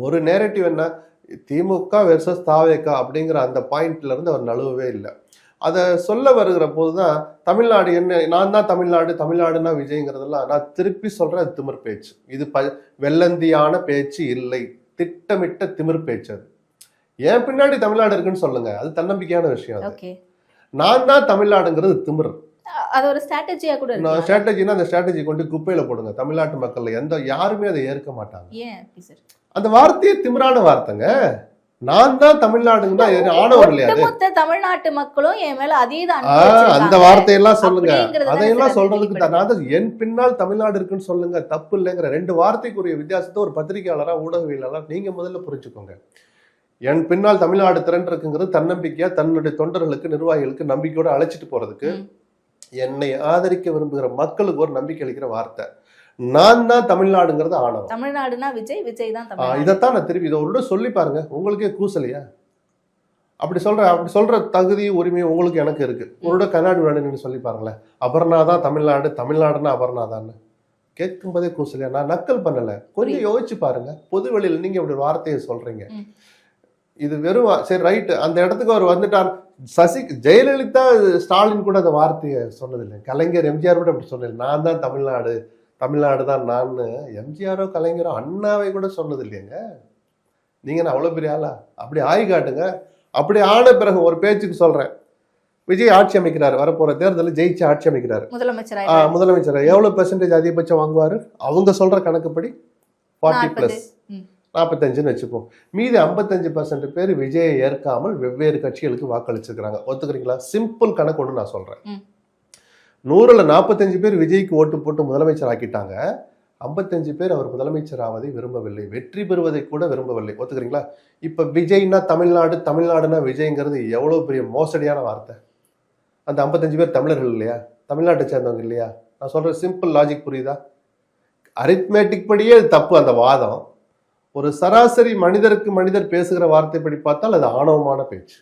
ஒரு நேரட்டிவ் என்ன, திமுக வெர்சஸ் தாவேகா அப்படிங்கிற அந்த பாயிண்ட்ல இருந்து அவர் நழுவவே இல்லை. அதை சொல்ல வருகிற போதுதான் தமிழ்நாடு என்ன, நான் தான் தமிழ்நாடு, தமிழ்நாடுன்னா விஜய்ங்கிறதெல்லாம் நான் திருப்பி சொல்றேன், அது திமிர் பேச்சு. இது வெள்ளந்தியான பேச்சு இல்லை, திட்டமிட்ட திமிர் பேச்சு. அது ஏன் பின்னாடி தமிழ்நாடு இருக்குன்னு சொல்லுங்க, அது தன்னம்பிக்கையான விஷயம். அது நான் தான் தமிழ்நாடுங்கிறது திமிர். அது ஒரு ஸ்ட்ராட்டஜியா கூட இருக்கு. ஸ்ட்ராட்டஜினா அந்த ஸ்ட்ராட்டஜி கொண்டு குப்பையில போடுங்க. தமிழ்நாட்டு மக்கள் யாருமே அதை ஏற்க மாட்டாங்க. அந்த வார்த்தையே திமிரான வார்த்தைங்க. நான் தான் தமிழ்நாடுன்னா ஆணவம் இல்லையா? தமிழ்நாட்டு மக்களும் என் மேல அந்த வார்த்தையெல்லாம் சொல்லுங்க. அதையெல்லாம் சொல்றதுக்கு நான் என் பின்னால் தமிழ்நாடு இருக்குன்னு சொல்லுங்க, தப்பு இல்லைங்கிற ரெண்டு வார்த்தைக்குரிய வித்தியாசத்தை ஒரு பத்திரிகையாளரா ஊடகவியலாளர் நீங்க முதல்ல புரிஞ்சுக்கோங்க. என் பின்னால் தமிழ்நாடு திரண்டு இருக்குங்கிறது தன்னம்பிக்கையா தன்னுடைய தொண்டர்களுக்கு நிர்வாகிகளுக்கு நம்பிக்கையோட அழைச்சிட்டு போறதுக்கு, என்னை ஆதரிக்க விரும்புகிற மக்களுக்கு ஒரு நம்பிக்கை அளிக்கிற வார்த்தை. நான் தான் தமிழ்நாடுங்கிறது ஆணவம். தமிழ்நாடுனா விஜய், விஜய் தான். இதைத்தான் நான் திருப்பி இதை ஒரு சொல்லி பாருங்க, உங்களுக்கே கூசலையா? அப்படி சொல்ற தகுதி உரிமை உங்களுக்கு எனக்கு இருக்கு. ஒரு கண்ணாடி வேணும்னு சொல்லி பாருங்களேன், அபர்ணா தான் தமிழ்நாடு, தமிழ்நாடுன்னா அபர்ணா தான் கேட்கும் போதே கூசலையா? நான் நக்கல் பண்ணல, கொஞ்சம் யோசிச்சு பாருங்க. பொது வெளியில் நீங்க இப்படி வார்த்தையை சொல்றீங்க, இது வெறும் சரி ரைட்டு. அந்த இடத்துக்கு அவர் வந்துட்டார். ஜெயலலிதா ஸ்டாலின் கூட அந்த வார்த்தையை சொன்னதில்லை, கலைஞர் எம்ஜிஆர் கூட அப்படி சொன்னதில்லை. நான் தான் தமிழ்நாடு, தமிழ்நாடு தான் நான். எம்ஜிஆரோ கலைஞரோ அண்ணாவை கூட சொன்னது இல்லையங்க. நீங்க நான் அவ்வளவு பெரிய ஆளா? அப்படி ஆய் காட்டுங்க. அப்படி ஆன பிறகு ஒரு பேச்சுக்கு சொல்றேன், விஜய் ஆட்சி அமைக்கிறாரு, வரப்போற தேர்தலில் ஜெயிச்சு ஆட்சி அமைக்கிறாரு, முதலமைச்சர் எவ்வளவு பெர்சன்டேஜ் அதிகபட்சம் வாங்குவாரு? அவங்க சொல்ற கணக்குப்படி 40+ 45 வச்சுப்போம். மீதி 55% பேர் விஜயை ஏற்காமல் வெவ்வேறு கட்சிகளுக்கு வாக்களிச்சிருக்கிறாங்க. ஒத்துக்கிறீங்களா? சிம்பிள் கணக்கு ஒன்று நான் சொல்றேன். 100ல் 45 பேர் விஜய்க்கு ஓட்டு போட்டு முதலமைச்சர் ஆக்கிட்டாங்க. 55 பேர் அவர் முதலமைச்சர் ஆவதை விரும்பவில்லை, வெற்றி பெறுவதை கூட விரும்பவில்லை. ஒத்துக்கிறீங்களா? இப்ப விஜய்னா தமிழ்நாடு, தமிழ்நாடுனா விஜய்ங்கிறது எவ்வளவு பெரிய மோசடியான வார்த்தை. அந்த 55 பேர் தமிழர்கள் இல்லையா? தமிழ்நாட்டை சேர்ந்தவங்க இல்லையா? நான் சொல்ற சிம்பிள் லாஜிக் புரியுதா? அரித்மேட்டிக் படியே தப்பு அந்த வாதம். ஒரு சராசரி மனிதருக்கு மனிதர் பேசுகிற வார்த்தைப்படி பார்த்தால் அது ஆணவமான பேச்சு.